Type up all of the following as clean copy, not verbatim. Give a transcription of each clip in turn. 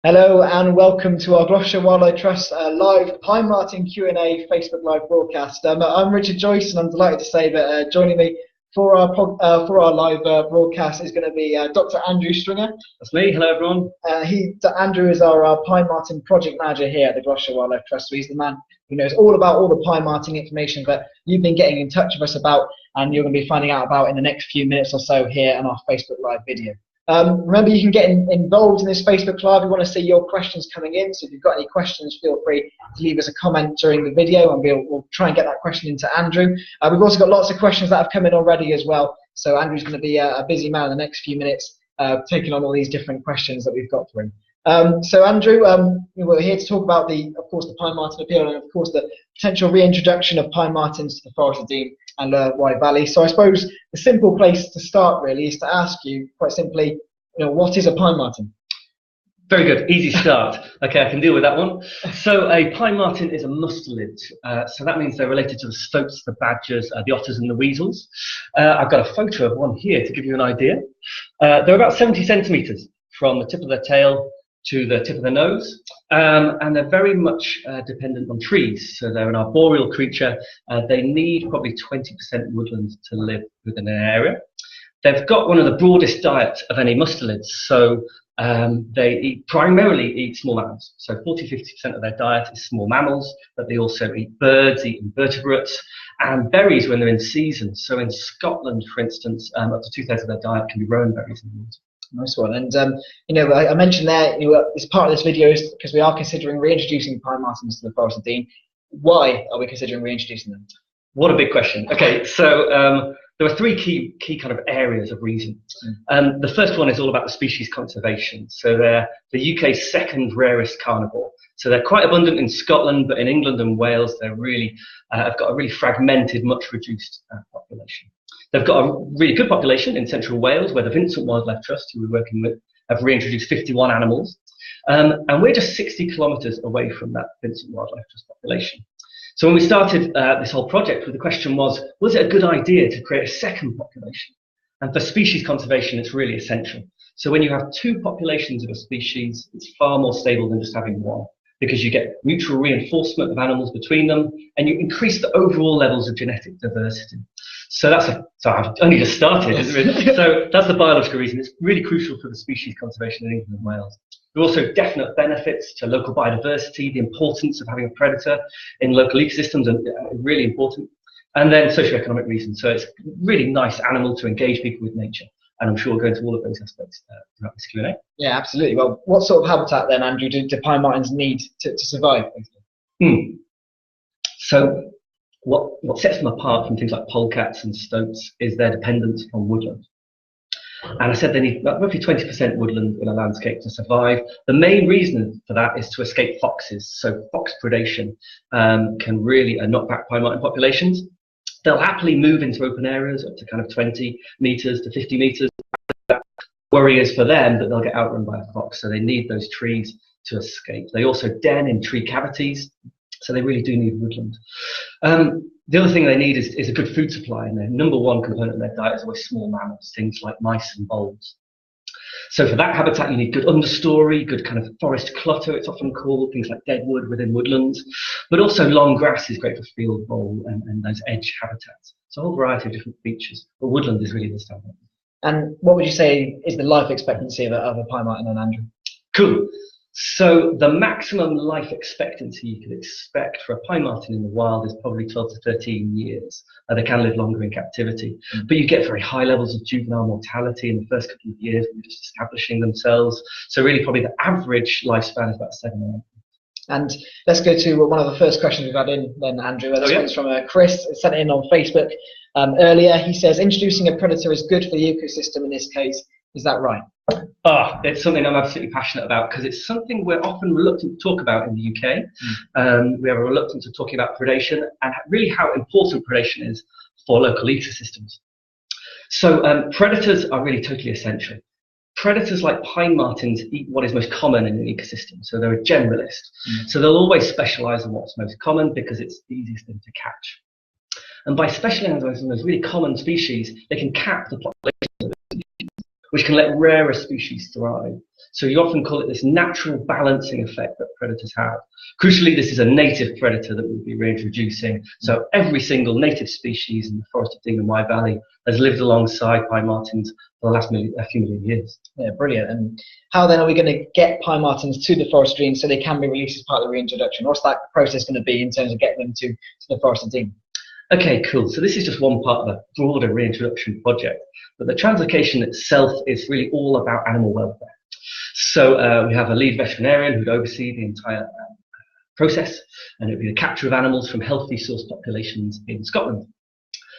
Hello and welcome to our Gloucestershire Wildlife Trust live Pine Marten Q&A Facebook Live broadcast. I'm Richard Joyce and I'm delighted to say that joining me for our live broadcast is going to be Dr. Andrew Stringer. That's me. Hello everyone. Andrew is our Pine Marten project manager here at the Gloucestershire Wildlife Trust. So he's the man who knows all about all the Pine Marten information that you've been getting in touch with us about and you're going to be finding out about in the next few minutes or so here on our Facebook Live video. Remember, you can get involved in this Facebook Live. We want to see your questions coming in. So if you've got any questions, feel free to leave us a comment during the video and we'll try and get that question into Andrew. We've also got lots of questions that have come in already as well. So Andrew's going to be a busy man in the next few minutes, taking on all these different questions that we've got for him. So Andrew, we're here to talk about of course, the Pine Marten appeal and of course the potential reintroduction of Pine Martens to the Forest of Dean and Wye Valley. So I suppose the simple place to start really is to ask you quite simply, what is a Pine Marten? Very good, easy start. Okay, I can deal with that one. So a Pine Marten is a mustelid. So that means they're related to the stoats, the badgers, the otters and the weasels. I've got a photo of one here to give you an idea. They're about 70 centimetres from the tip of their tail to the tip of the nose, and they're very much dependent on trees. So they're an arboreal creature. They need probably 20% woodland to live within an area. They've got one of the broadest diets of any mustelids. So they primarily eat small mammals. So 40–50% of their diet is small mammals, but they also eat birds, eat invertebrates, and berries when they're in season. So in Scotland, for instance, up to 2/3 of their diet can be rowan berries in the winter. Nice one. And I mentioned there, as part of this video is because we are considering reintroducing Pine Martens to the Forest of Dean. Why are we considering reintroducing them? What a big question. Okay, so there are three key kind of areas of reason. The first one is all about the species conservation. So they're the UK's second rarest carnivore. So they're quite abundant in Scotland, but in England and Wales, they're really have got a really fragmented, much reduced population. They've got a really good population in central Wales, where the Vincent Wildlife Trust, who we're working with, have reintroduced 51 animals. And we're just 60 kilometres away from that Vincent Wildlife Trust population. So when we started this whole project, the question was it a good idea to create a second population? And for species conservation, it's really essential. So when you have two populations of a species, it's far more stable than just having one, because you get mutual reinforcement of animals between them, and you increase the overall levels of genetic diversity. So I've only just started. So that's the biological reason. It's really crucial for the species conservation in England and Wales. There are also definite benefits to local biodiversity, the importance of having a predator in local ecosystems, and really important. And then socioeconomic reasons. So it's a really nice animal to engage people with nature. And I'm sure we'll go into all of those aspects throughout this Q&A. Yeah, absolutely. Well, what sort of habitat then, Andrew, do Pine Martens need to survive? So what sets them apart from things like polecats and stoats is their dependence on woodland. And I said they need roughly 20% woodland in a landscape to survive. The main reason for that is to escape foxes. So fox predation can really knock back Pine Marten populations. They'll happily move into open areas up to kind of 20 metres to 50 metres. The worry is for them that they'll get outrun by a fox, so they need those trees to escape. They also den in tree cavities, so they really do need woodland. The other thing they need is a good food supply, and their number one component of their diet is always small mammals, things like mice and voles. So for that habitat, you need good understory, good kind of forest clutter, it's often called, things like deadwood within woodlands. But also long grass is great for field vole and those edge habitats. So a whole variety of different features, but woodland is really the standard. And what would you say is the life expectancy of a Pine Marten then, Andrew? Cool. So the maximum life expectancy you could expect for a Pine Marten in the wild is probably 12 to 13 years. They can live longer in captivity, but you get very high levels of juvenile mortality in the first couple of years when they're just establishing themselves. So really probably the average lifespan is about 7 or 8. And let's go to one of the first questions we've had in then, Andrew. This one's from Chris, sent it in on Facebook earlier. He says, introducing a predator is good for the ecosystem in this case. Is that right? It's something I'm absolutely passionate about because it's something we're often reluctant to talk about in the UK. We have a reluctance to talking about predation and really how important predation is for local ecosystems. So predators are really totally essential. Predators like Pine Martens eat what is most common in an ecosystem, so they're a generalist. So they'll always specialise in what's most common because it's the easiest thing to catch. And by specialising in those really common species, they can cap the population, which can let rarer species thrive. So you often call it this natural balancing effect that predators have. Crucially, this is a native predator that we'll be reintroducing. So every single native species in the Forest of Dean and Wye Valley has lived alongside pine martens for the last few million years. Yeah, brilliant. And how then are we going to get pine martens to the Forest of Dean so they can be released as part of the reintroduction? What's that process going to be in terms of getting them to the Forest of Dean? Okay, cool. So this is just one part of a broader reintroduction project, but the translocation itself is really all about animal welfare. So we have a lead veterinarian who'd oversee the entire process, and it would be the capture of animals from healthy source populations in Scotland.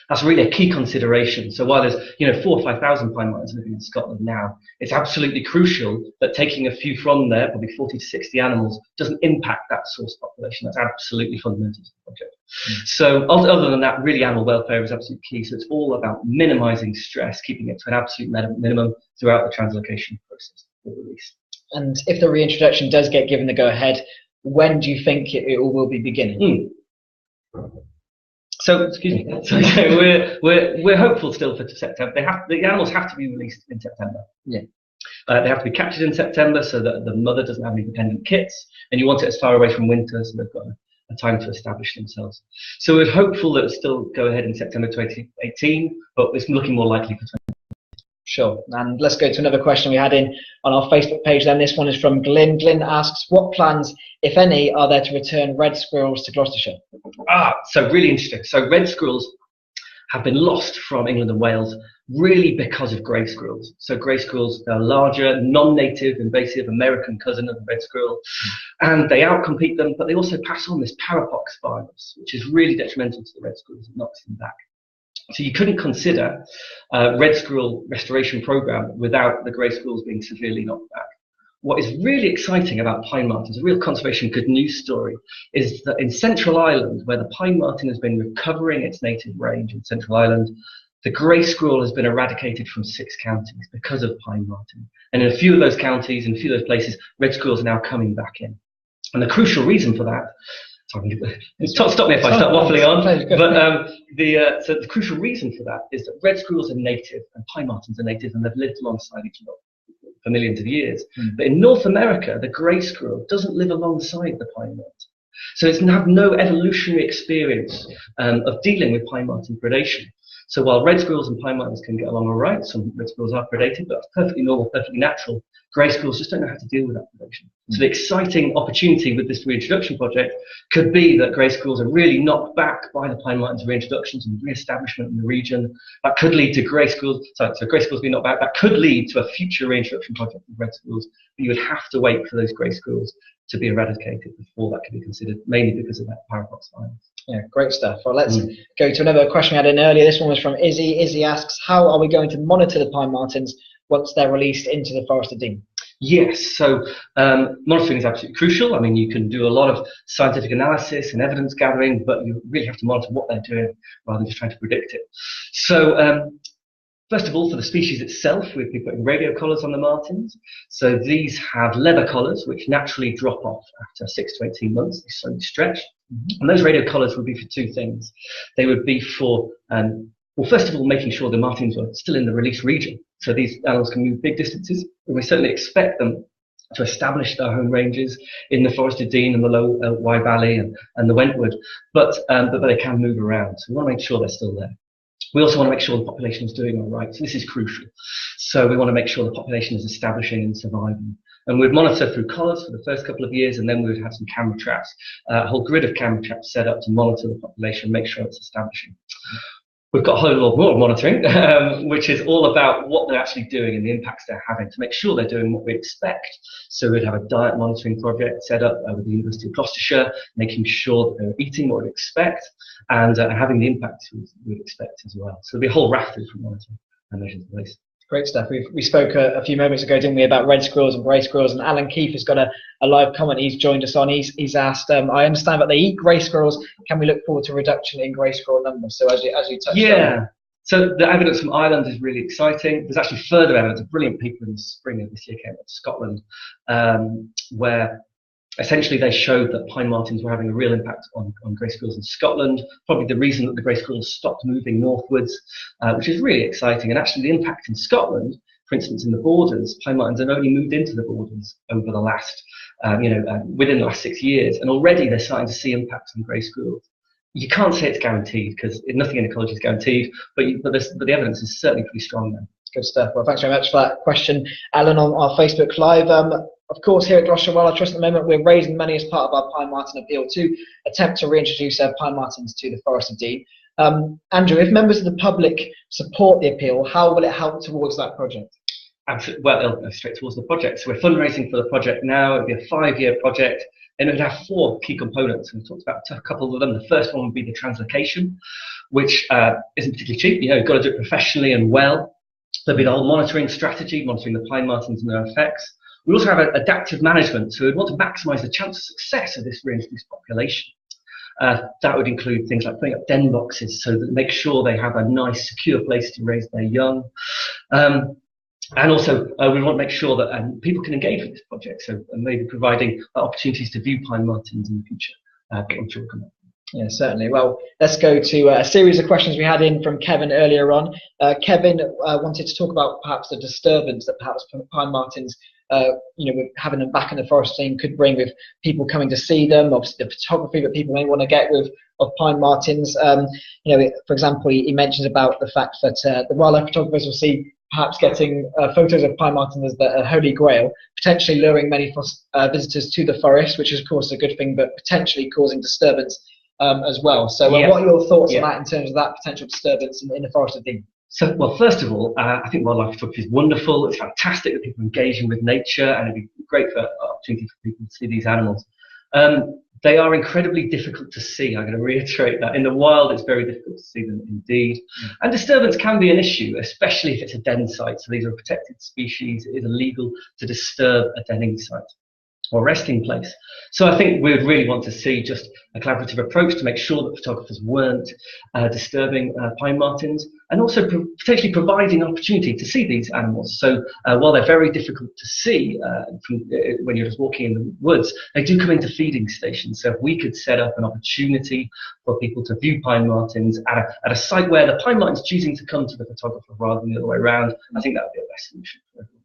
That's really a key consideration. So while there's 4,000 or 5,000 pine martens living in Scotland now, it's absolutely crucial that taking a few from there, probably 40 to 60 animals, doesn't impact that source population. That's absolutely fundamental to the project. So other than that, really animal welfare is absolutely key. So it's all about minimising stress, keeping it to an absolute minimum throughout the translocation process for release. And if the reintroduction does get given the go-ahead, when do you think it will be beginning? So, excuse me. So we're hopeful still for September. The animals have to be released in September. Yeah. They have to be captured in September so that the mother doesn't have any dependent kits, and you want it as far away from winter so they've got a time to establish themselves. So we're hopeful that it'll still go ahead in September 2018, but it's looking more likely for 2018. Sure. And let's go to another question we had on our Facebook page then. This one is from Glyn. Glyn asks, what plans, if any, are there to return red squirrels to Gloucestershire? So really interesting. So red squirrels have been lost from England and Wales really because of grey squirrels. So grey squirrels are larger, non-native, invasive American cousin of the red squirrel, and they outcompete them, but they also pass on this parapox virus, which is really detrimental to the red squirrels. It knocks them back. So you couldn't consider a red squirrel restoration program without the grey squirrels being severely knocked back. What is really exciting about pine martens, a real conservation good news story, is that in Central Ireland, where the pine marten has been recovering its native range in Central Ireland, the grey squirrel has been eradicated from 6 counties because of pine marten. And in a few of those counties, in a few of those places, red squirrels are now coming back in. And the crucial reason for that, sorry, stop me if I start waffling on. But so the crucial reason for that is that red squirrels are native and pine martens are native, and they've lived alongside each other for millions of years. But in North America, the grey squirrel doesn't live alongside the pine marten. So it's have no evolutionary experience of dealing with pine marten predation. So while red squirrels and pine martens can get along all right, some red squirrels are predated, but that's perfectly normal, perfectly natural. Grey squirrels just don't know how to deal with that predation. So the exciting opportunity with this reintroduction project could be that grey squirrels are really knocked back by the pine martens reintroductions and re-establishment in the region. That could lead to grey squirrels, so grey squirrels being knocked back. That could lead to a future reintroduction project with red squirrels, but you would have to wait for those grey squirrels to be eradicated before that could be considered, mainly because of that parapox virus. Yeah, great stuff. Well, let's go to another question we had in earlier. This one was from Izzy. Izzy asks, how are we going to monitor the pine martens once they're released into the Forest of Dean? Yes, so monitoring is absolutely crucial. I mean, you can do a lot of scientific analysis and evidence gathering, but you really have to monitor what they're doing rather than just trying to predict it. So first of all, for the species itself, we've been putting radio collars on the martens. So these have leather collars, which naturally drop off after 6 to 18 months. They slowly stretch. And those radio collars would be for 2 things. They would be for, well, first of all, making sure the martens are still in the release region. So these animals can move big distances. And we certainly expect them to establish their home ranges in the Forest of Dean and the low Wye Valley and the Wentwood. But they can move around. So we want to make sure they're still there. We also want to make sure the population is doing all right. So this is crucial. So we want to make sure the population is establishing and surviving. And we'd monitor through collars for the first couple of years, and then we would have some camera traps, a whole grid of camera traps set up to monitor the population, make sure it's establishing. We've got a whole lot more monitoring, which is all about what they're actually doing and the impacts they're having to make sure they're doing what we expect. So we'd have a diet monitoring project set up with the University of Gloucestershire, making sure that they're eating what we expect and having the impacts we'd expect as well. So there'll be a whole raft of different monitoring and measures in place. Great stuff. We spoke a few moments ago, didn't we, about red squirrels and grey squirrels, and Alan Keefe has got a live comment he's joined us on. He's asked, I understand that they eat grey squirrels. Can we look forward to a reduction in grey squirrel numbers? So as you touched on. So the evidence from Ireland is really exciting. There's actually further evidence. A brilliant paper in the spring of this year came out of Scotland, where essentially they showed that pine martens were having a real impact on grey squirrels in Scotland, probably the reason that the grey squirrels stopped moving northwards, which is really exciting. And actually the impact in Scotland for instance, in the borders, pine martens have only moved into the borders over the last, within the last 6 years, and already they're starting to see impacts on grey squirrels. You can't say it's guaranteed because nothing in ecology is guaranteed, but the evidence is certainly pretty strong there. Good stuff. Well, thanks very much for that question, Alan, on our Facebook Live. Of course, here at Gloucestershire Wildlife Trust at the moment, we're raising money as part of our Pine Marten appeal to attempt to reintroduce pine martens to the Forest of Dean. Andrew, if members of the public support the appeal, how will it help towards that project? Absolutely. Well, it'll go straight towards the project. So we're fundraising for the project now. It'll be a 5-year project, and it would have 4 key components. We've talked about a couple of them. The first one would be the translocation, which isn't particularly cheap. You've got to do it professionally and well. There'll be the whole monitoring strategy, monitoring the pine martens and their effects. We also have adaptive management, so we'd want to maximise the chance of success of this reintroduced population. That would include things like putting up den boxes so that make sure they have a nice, secure place to raise their young. And also, we want to make sure that people can engage with this project, so maybe providing opportunities to view pine martens in the future. I'm sure we'll come up. Yeah, certainly. Well, let's go to a series of questions we had in from Kevin earlier on. Kevin wanted to talk about perhaps the disturbance that perhaps pine martens, having them back in the forest scene could bring with people coming to see them, obviously the photography that people may want to get of pine martens. For example, he mentions about the fact that the wildlife photographers will see perhaps getting photos of pine martens as the holy grail, potentially luring many visitors to the forest, which is of course a good thing, but potentially causing disturbance as well. So what are your thoughts on that in terms of that potential disturbance in the Forest of Dean? So, well, first of all, I think wildlife photography is wonderful. It's fantastic that people are engaging with nature, and it'd be great for opportunity for people to see these animals. They are incredibly difficult to see. I'm going to reiterate that. In the wild, it's very difficult to see them indeed. And disturbance can be an issue, especially if it's a den site. So these are a protected species. It is illegal to disturb a denning site or resting place. So I think we would really want to see just a collaborative approach to make sure that photographers weren't disturbing pine martens, and also potentially providing an opportunity to see these animals. So while they're very difficult to see when you're just walking in the woods, they do come into feeding stations. So if we could set up an opportunity for people to view pine martens at a site where the pine marten's choosing to come to the photographer rather than the other way around, I think that would be the best solution for everyone.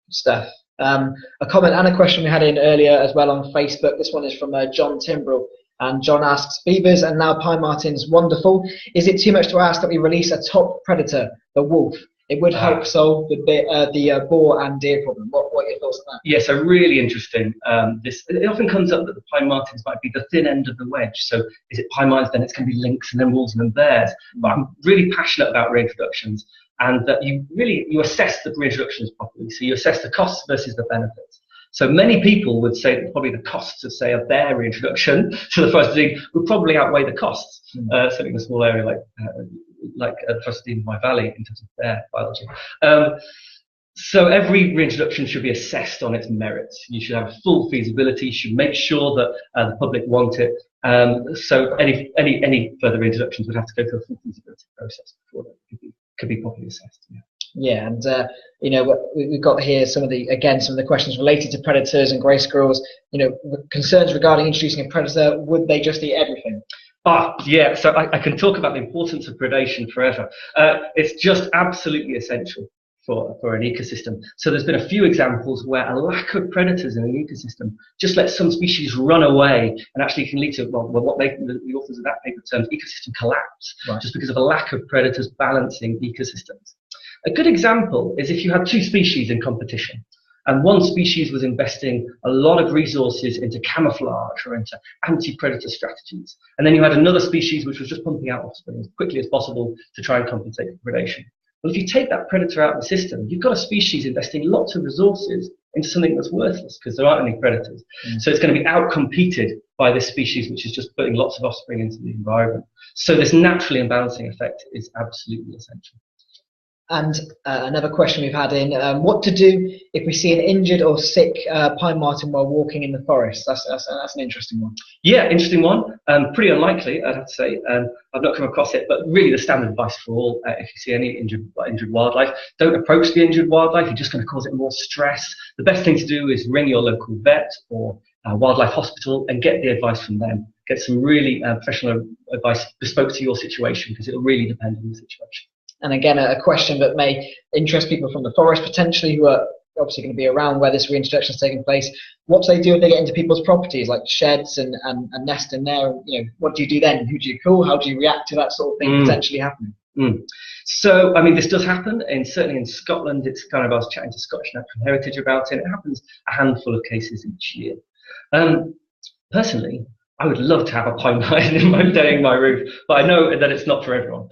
Stuff. A comment and a question we had in earlier as well on Facebook. This one is from John Timbrell, and John asks, beavers and now pine martens, wonderful. Is it too much to ask that we release a top predator, the wolf? It would help solve the boar and deer problem. What are your thoughts on that? Yeah, so really interesting. It often comes up that the pine martens might be the thin end of the wedge. So is it pine martens, then it's going to be lynx and then wolves and then bears. But I'm really passionate about reintroductions, and that you assess the reintroductions properly. So you assess the costs versus the benefits. So many people would say that probably the costs of, say, a bear reintroduction to the Forest of Dean would probably outweigh the costs, certainly in a small area like the Forest of Dean, my valley, in terms of bear biology. So every reintroduction should be assessed on its merits. You should have a full feasibility. You should make sure that the public want it. So any further reintroductions would have to go through a full feasibility process before that could be properly assessed. Yeah, and we've got here some of the questions related to predators and grey squirrels. Concerns regarding introducing a predator. Would they just eat everything? Yeah. So I can talk about the importance of predation forever. It's just absolutely essential for an ecosystem. So there's been a few examples where a lack of predators in an ecosystem just lets some species run away, and actually can lead to the authors of that paper termed ecosystem collapse, just because of a lack of predators balancing ecosystems. A good example is if you had 2 species in competition, and one species was investing a lot of resources into camouflage or into anti-predator strategies, and then you had another species which was just pumping out offspring as quickly as possible to try and compensate for predation. Well, if you take that predator out of the system, you've got a species investing lots of resources into something that's worthless because there aren't any predators. So it's going to be outcompeted by this species which is just putting lots of offspring into the environment. So this naturally imbalancing effect is absolutely essential. And another question we've had in, what to do if we see an injured or sick pine marten while walking in the forest? That's an interesting one. Yeah, interesting one. Pretty unlikely, I'd have to say. I've not come across it, but really the standard advice for all, if you see any injured wildlife, don't approach the injured wildlife. You're just going to cause it more stress. The best thing to do is ring your local vet or wildlife hospital and get the advice from them. Get some really professional advice bespoke to your situation, because it'll really depend on the situation. And again, a question that may interest people from the forest potentially, who are obviously going to be around where this reintroduction is taking place. What do they do if they get into people's properties, like sheds and nest in there? You know, what do you do then? Who do you call? How do you react to that sort of thing potentially happening? So, I mean, this does happen, and certainly in Scotland, it's kind of, I was chatting to Scottish Natural Heritage about it, and it happens a handful of cases each year. Personally, I would love to have a pine marten in my roof, but I know that it's not for everyone.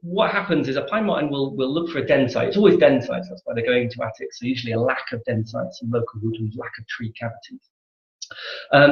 What happens is a pine marten will look for a den site. It's always den sites, that's why they're going into attics, so usually a lack of den sites and local woodland, lack of tree cavities.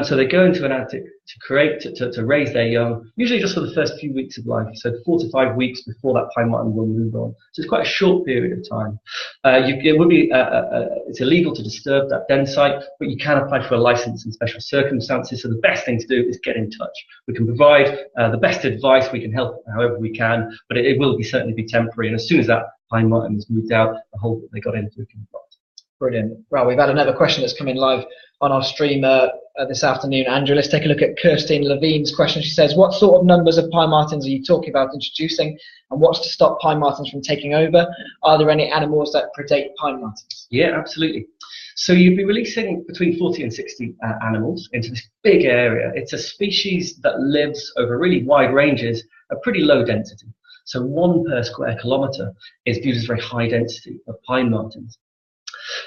So they go into an attic to raise their young, usually just for the first few weeks of life, so 4 to 5 weeks before that pine marten will move on. So it's quite a short period of time. It's illegal to disturb that den site, but you can apply for a license in special circumstances. So the best thing to do is get in touch. We can provide the best advice, we can help however we can, but it will certainly be temporary. And as soon as that pine marten is moved out, the hole that they got into can be blocked. Brilliant. Well, we've had another question that's come in live on our stream this afternoon. Andrew, let's take a look at Kirstine Levine's question. She says, what sort of numbers of pine martens are you talking about introducing, and what's to stop pine martens from taking over? Are there any animals that predate pine martens? Yeah, absolutely. So you'd be releasing between 40 and 60 animals into this big area. It's a species that lives over really wide ranges at pretty low density. So 1 per square kilometre is viewed as very high density of pine martens.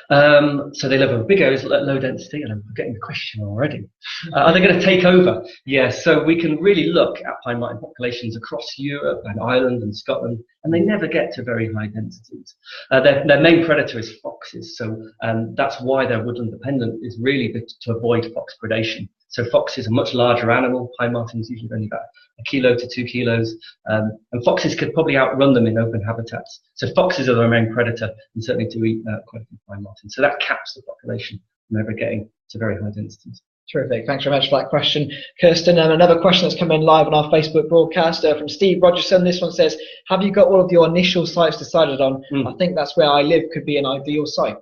So they live over big areas at low density, and I'm forgetting the question already. Are they going to take over? Yeah, so we can really look at pine marten populations across Europe and Ireland and Scotland, and they never get to very high densities. Their main predator is foxes, so that's why they're woodland dependent, is really to avoid fox predation. So foxes are a much larger animal. Pine martens usually only about 1 kilo to 2 kilos, and foxes could probably outrun them in open habitats. So foxes are their main predator, and certainly do eat quite a few pine martens. So that caps the population from ever getting to very high densities. Terrific. Thanks very much for that question, Kirsten. And another question that's come in live on our Facebook broadcast from Steve Rogerson. This one says, have you got all of your initial sites decided on? I think that's where I live could be an ideal site.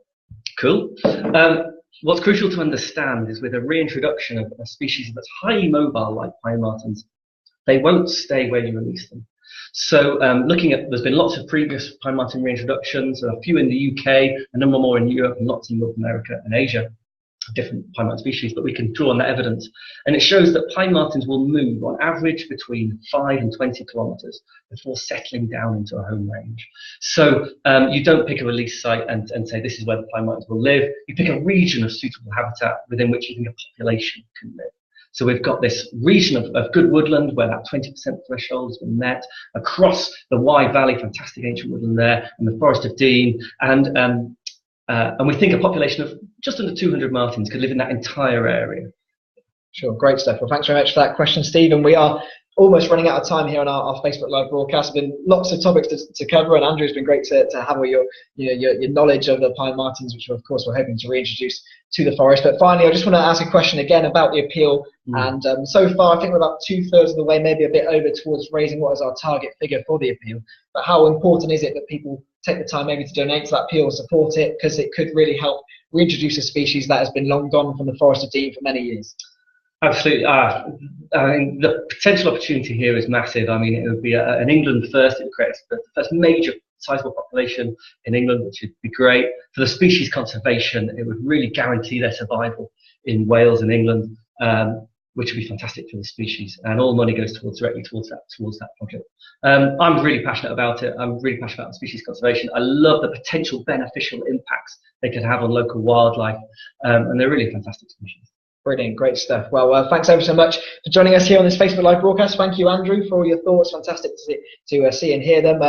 Cool. What's crucial to understand is with a reintroduction of a species that's highly mobile like pine martens, they won't stay where you release them. So there's been lots of previous pine marten reintroductions, a few in the UK, a number more in Europe, and lots in North America and Asia, different pine marten species, but we can draw on that evidence. And it shows that pine martens will move on average between 5 and 20 kilometres before settling down into a home range. So you don't pick a release site and say this is where the pine martens will live. You pick a region of suitable habitat within which you think a population can live. So we've got this region of good woodland where that 20% threshold has been met, across the Wye Valley, fantastic ancient woodland there, and the Forest of Dean, and we think a population of just under 200 martens could live in that entire area. Sure, great stuff. Well, thanks very much for that question, Steve. And we are almost running out of time here on our Facebook Live broadcast. There's been lots of topics to cover, and Andrew, it's been great to have all your knowledge of the pine martens, which of course we're hoping to reintroduce to the forest. But finally, I just want to ask a question again about the appeal. And so far, I think we're about 2/3 of the way, maybe a bit over, towards raising what is our target figure for the appeal. But how important is it that people take the time maybe to donate to that appeal and support it, because it could really help reintroduce a species that has been long gone from the Forest of Dean for many years? Absolutely. I mean, the potential opportunity here is massive. I mean, it would be an England first. It would create the first major sizable population in England, which would be great. For the species conservation, it would really guarantee their survival in Wales and England, which would be fantastic for the species. And all money goes directly towards that project. I'm really passionate about it. I'm really passionate about species conservation. I love the potential beneficial impacts they could have on local wildlife, and they're really fantastic species. Brilliant, great stuff. Well, thanks ever so much for joining us here on this Facebook Live broadcast. Thank you, Andrew, for all your thoughts. Fantastic to see and hear them.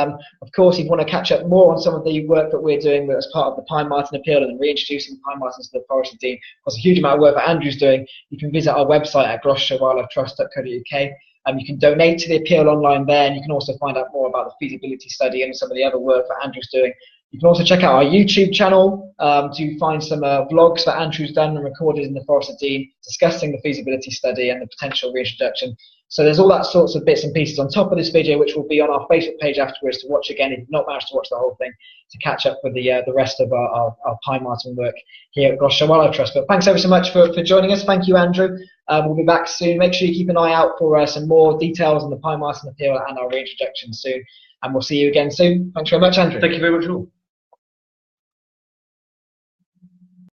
Of course, if you want to catch up more on some of the work that we're doing as part of the Pine Marten Appeal and reintroducing pine martens to the Forest of Dean, there's a huge amount of work that Andrew's doing. You can visit our website at gloucestershireWildlifeTrust.co.uk. You can donate to the appeal online there, and you can also find out more about the feasibility study and some of the other work that Andrew's doing. You can also check out our YouTube channel to find some vlogs that Andrew's done and recorded in the Forest of Dean, discussing the feasibility study and the potential reintroduction. So there's all that sorts of bits and pieces on top of this video, which will be on our Facebook page afterwards to watch again if you've not managed to watch the whole thing, to catch up with the rest of our pine marten work here at Gloucestershire Wildlife Trust. But thanks ever so much for joining us. Thank you, Andrew. We'll be back soon. Make sure you keep an eye out for some more details on the Pine Marten Appeal and our reintroduction soon. and we'll see you again soon. Thanks very much, Andrew. Thank you very much all.